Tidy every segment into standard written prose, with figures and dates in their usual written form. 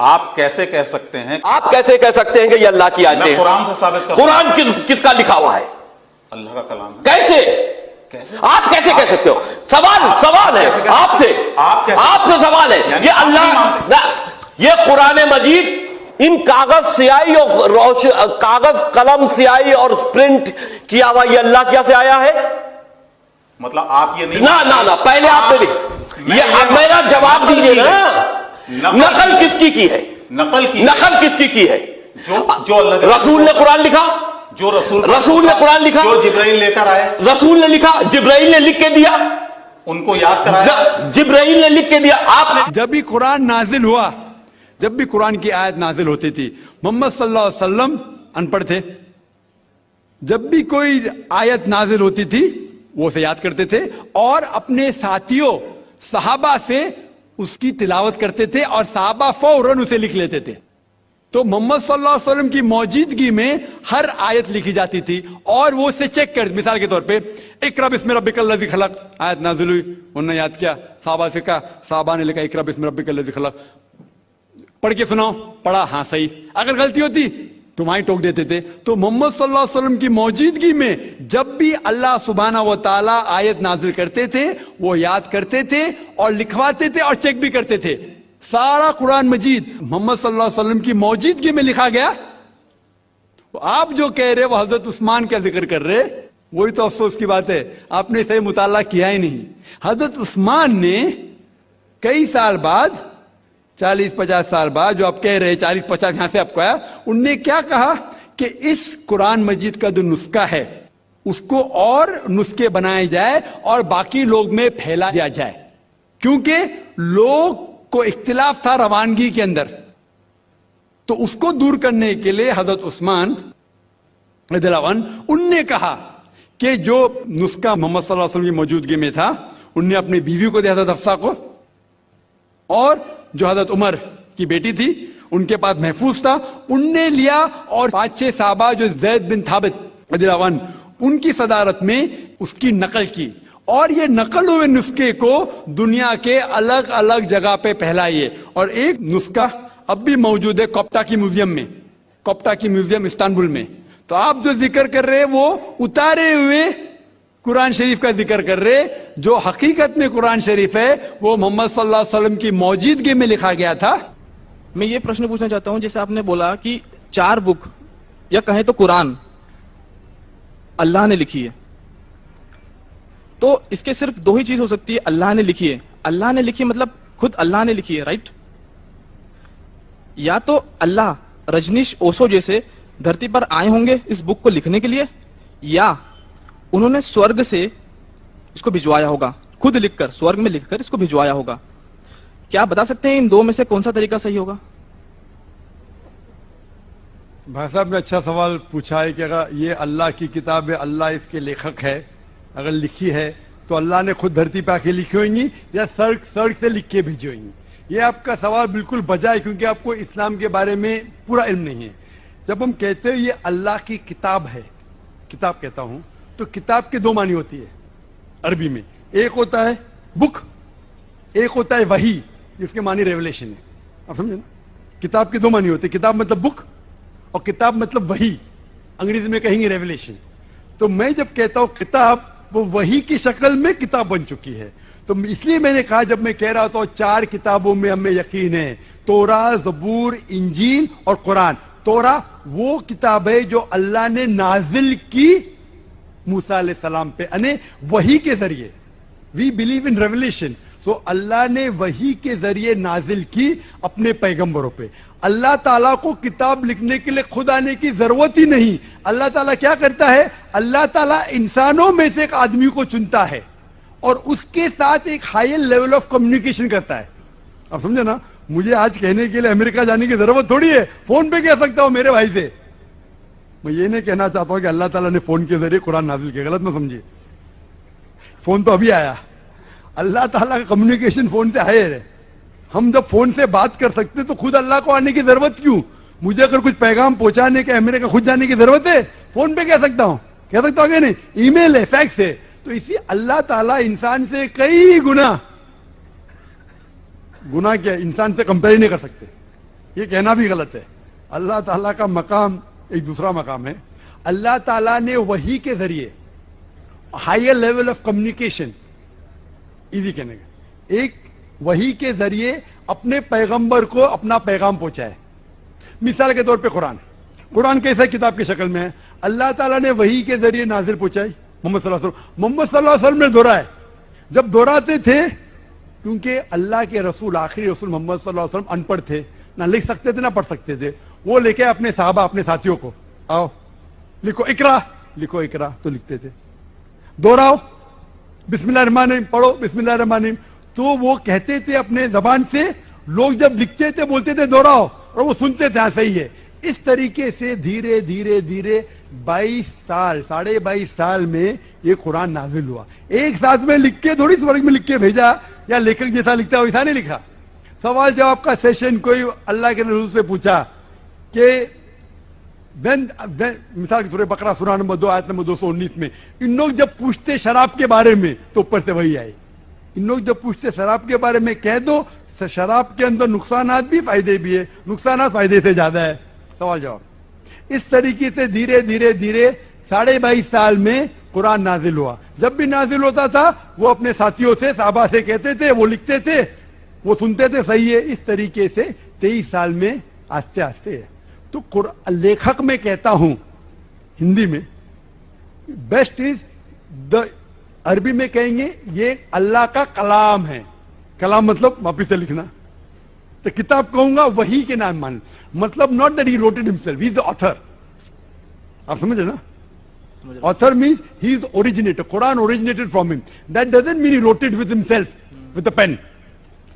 آپ کیسے کہہ سکتے ہیں کہ یہ اللہ کی آیتیں ہیں؟ قرآن سے ثابت کرتا ہوں۔ قرآن کس کا لکھا ہوا ہے؟ اللہ کا کلام ہے۔ کیسے آپ کیسے کہہ سکتے ہو؟ سوال ہے آپ سے سوال ہے، یہ اللہ، یہ قرآن مجید ان کاغذ سیاہی اور کاغذ قلم سیاہی اور پرنٹ کیا ہوا یہ اللہ کیا سے آیا ہے؟ مطلب آپ یہ نہیں، نہ پہلے آپ نے یہ میرا جواب دیجئے نا، نقل کس کی ہے؟ نقل کس کی ہے؟ جو اللہ رسول نے قرآن لکھا، جو رسول نے قرآن لکھا، جو جبرائیل لے کر آئے، رسول نے لکھا، جبرائیل نے لکھ کے دیا، ان کو یاد کرایا، جبرائیل نے لکھ کے دیا۔ آپ نے جب بھی قرآن نازل ہوا، جب بھی قرآن کی آیت نازل ہوتی تھی، محمد صلی اللہ علیہ وسلم ان پڑھ تھے، جب بھی کوئی آیت نازل ہوتی تھی وہ اسے یاد کرتے تھے اور اپنے ساتھیوں صحابہ سے اس کی تلاوت کرتے تھے اور صحابہ فوراً اسے لکھ لیتے تھے۔ تو محمد صلی اللہ علیہ وسلم کی موجودگی میں ہر آیت لکھی جاتی تھی اور وہ اسے چیک کر، مثال کے طور پہ اقرا بسم ربک الذی خلق آیت نازل ہوئی، انہوں نے یاد کیا، صحابہ سے کہا، صحابہ نے لکھا اقرا بسم ربک الذی خلق، پڑھ کے سناؤ، پڑھا، ہاں صحیح، اگر غلطی ہوتی تمہاری ٹوک دیتے تھے۔ تو محمد صلی اللہ علیہ وسلم کی موجودگی میں جب بھی اللہ سبحانہ و تعالیٰ آیت نازل کرتے تھے وہ یاد کرتے تھے اور لکھواتے تھے اور چیک بھی کرتے تھے۔ سارا قرآن مجید محمد صلی اللہ علیہ وسلم کی موجودگی میں لکھا گیا۔ آپ جو کہہ رہے وہ حضرت عثمان کا ذکر کر رہے، وہی تو افسوس کی بات ہے، آپ نے صحیح مطالعہ کیا ہی نہیں۔ حضرت عثمان نے کئی سال بعد، 40-50 سال بعد، جو آپ کہہ رہے 40-50 یہاں سے آپ کو آیا، ان نے کیا کہا کہ اس قرآن مجید کا جو نسخہ ہے اس کو اور نسخے بنائے جائے اور باقی لوگ میں پھیلا دیا جائے، کیونکہ لوگ کو اختلاف تھا روانگی کے اندر۔ تو اس کو دور کرنے کے لیے حضرت عثمان رضی اللہ عنہ ان نے کہا کہ جو نسخہ محمد صلی اللہ علیہ وسلم کی موجودگی میں تھا ان نے اپنی بیوی کو دیا، حضرت حفصہ کو، اور جو حضرت عمر کی بیٹی تھی ان کے پاس محفوظ تھا، ان نے لیا، اور 5-6 صحابہ جو زید بن ثابت رضی اللہ عنہ ان کی صدارت میں اس کی نقل کی، اور یہ نقل ہوئے نسخے کو دنیا کے الگ الگ جگہ پہ پھیلائیے۔ اور ایک نسخہ اب بھی موجود ہے کوپٹا کی میوزیم میں، کوپٹا کی میوزیم استنبول میں۔ تو آپ جو ذکر کر رہے وہ اتارے ہوئے قرآن شریف کا ذکر کر رہے، جو حقیقت میں قرآن شریف ہے وہ محمد صلی اللہ علیہ وسلم کی موجودگی میں لکھا گیا تھا۔ میں یہ پرشن پوچھنا چاہتا ہوں، جیسے آپ نے بولا کہ 4 بک یا کہیں تو قرآن اللہ نے لکھی ہے، تو اس کے صرف 2 ہی چیز ہو سکتی ہے، اللہ نے لکھی ہے، اللہ نے لکھی مطلب خود اللہ نے لکھی ہے، رائٹ؟ یا تو اللہ رجنیش اوشو جیسے دھرتی پر آئے ہوں گے اس بک کو لکھنے کے لیے، یا انہوں نے سورگ سے اس کو بھجوایا ہوگا، خود لکھ کر، سورگ میں لکھ کر اس کو بھجوایا ہوگا۔ کیا آپ بتا سکتے ہیں ان 2 میں سے کون سا طریقہ صحیح ہوگا؟ بھائی صاحب نے اچھا سوال پوچھا ہے کہ اگر یہ اللہ کی کتاب ہے، اللہ اس کے لیکھک ہے، اگر لکھی ہے تو اللہ نے خود دھرتی پہ آ کے لکھی ہوئیں گی یا سڑک سے لکھ کے بھیجی ہوئیں گی؟ یہ آپ کا سوال بالکل بجا ہے، کیونکہ آپ کو اسلام کے بارے میں پورا علم نہیں ہے۔ جب ہم کہتے ہیں یہ اللہ کی کتاب ہے، کتاب کہتا ہوں، تو کتاب کے 2 معنی ہوتی ہے عربی میں، ایک ہوتا ہے بک، ایک ہوتا ہے وحی، جس کے معنی ریولیشن ہے۔ آپ سمجھے نا؟ کتاب کے 2 معنی ہوتے ہیں، کتاب مطلب بک اور کتاب مطلب وحی، انگریزی میں کہیں گے ریولیشن۔ تو میں جب کہتا ہوں کتاب، وہ وحی کی شکل میں کتاب بن چکی ہے۔ تو اس لیے میں نے کہا، جب میں کہہ رہا تھا 4 کتابوں میں ہمیں یقین ہے، توراہ، زبور، انجیل اور قرآن۔ توراہ وہ کتاب ہے جو اللہ نے نازل کی موسیٰ علیہ السلام پہ، یعنی وحی کے ذریعے۔ وی بلیو ان ریولیشن، سو اللہ نے وحی کے ذریعے نازل کی اپنے پیغمبروں پہ۔ اللہ تعالیٰ کو کتاب لکھنے کے لیے خود آنے کی ضرورت ہی نہیں۔ اللہ تعالیٰ کیا کرتا ہے؟ اللہ تعالیٰ انسانوں میں سے ایک آدمی کو چنتا ہے اور اس کے ساتھ ایک ہائی لیول آف کمیونیکیشن کرتا ہے۔ اب سمجھے نا؟ مجھے آج کہنے کے لیے امریکہ جانے کی ضرورت تھوڑی ہے، فون پہ کہہ سکتا ہوں میرے بھائی سے۔ میں یہ نہیں کہنا چاہتا ہوں کہ اللہ تعالیٰ نے فون کے ذریعے قرآن نازل کیا، غلط نہ سمجھیے، فون تو ابھی آیا۔ اللہ تعالیٰ کا کمیونیکیشن فون سے ہے۔ ہم جب فون سے بات کر سکتے تو خود اللہ کو آنے کی ضرورت کیوں؟ مجھے اگر کچھ پیغام پہنچانے کے امریکہ خود جانے کی ضرورت ہے؟ فون پہ کہہ سکتا ہوں کہ نہیں، ای میل ہے، فیکس ہے۔ تو اسی اللہ تعالیٰ انسان سے کئی گنا کیا انسان سے کمپیئر نہیں کر سکتے، یہ کہنا بھی غلط ہے. اللہ تعالیٰ کا مقام ایک دوسرا مقام ہے. اللہ تعالیٰ نے وحی کے ذریعے higher level of communication easy کہنے کا ایک وحی کے ذریعے اپنے پیغمبر کو اپنا پیغام پہنچایا. مثال کے طور پہ قرآن کیسا کتاب کی شکل میں ہے. اللہ تعالیٰ نے وحی کے ذریعے نازل پہنچائی محمد صلی اللہ علیہ وسلم. محمد صلی اللہ علیہ وسلم نے دہرائے. جب دہراتے تھے کیونکہ اللہ کے رسول آخری رسول محمد صلی اللہ علیہ وسلم ان پڑھ تھے, نہ لکھ سکتے تھے نہ پڑھ سکتے تھے. وہ لے کے اپنے صحابہ اپنے ساتھیوں کو آؤ لکھو اقرا تو لکھتے تھے. دوہراؤ بسم اللہ الرحمن الرحیم پڑھو بسم اللہ الرحمن الرحیم تو وہ کہتے تھے اپنے زبان سے. لوگ جب لکھتے تھے بولتے تھے دوہراؤ اور وہ سنتے تھے ہاں صحیح ہے. اس طریقے سے دھیرے دھیرے دھیرے 22 سال میں یہ قرآن نازل ہوا. ایک ساتھ میں لکھ کے تھوڑی سی ورق میں لکھ کے بھیجا یا لیکھک جیسا لکھتا ہے ویسا نہیں لکھا. سوال جواب کا سیشن کوئی اللہ کے رسول سے پوچھا کہ مثال کے طور پر بقرہ سورہ نمبر 2 آیت نمبر 219 میں ان لوگ جب پوچھتے شراب کے بارے میں تو اوپر سے وہی آئے. ان لوگ جب پوچھتے شراب کے بارے میں کہہ دو شراب کے اندر نقصانات بھی فائدے بھی ہے, نقصانات فائدے سے زیادہ ہے. سوال جواب اس طریقے سے دھیرے دھیرے دھیرے 22.5 سال میں قرآن نازل ہوا. جب بھی نازل ہوتا تھا وہ اپنے ساتھیوں سے صحابہ سے کہتے تھے, وہ لکھتے تھے, وہ سنتے تھے, صحیح ہے. اس طریقے سے 23 سال میں آہستہ آہستہ. تو لیکھک میں کہتا ہوں ہندی میں بیسٹ از دا, عربی میں کہیں گے یہ اللہ کا کلام ہے. کلام مطلب واپس سے لکھنا. تو کتاب کہوں گا وہی کے نام مان, مطلب not that he wrote it himself, he is the author. آپ سمجھ رہے نا, author means he is originator. Quran originated from him. That doesn't mean he wrote it with himself with a pen.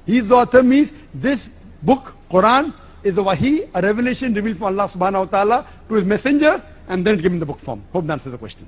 He is the author means this book Quran is a wahi, a revelation revealed from Allah subhanahu wa ta'ala to his messenger and then given the book form. Hope that answers the question.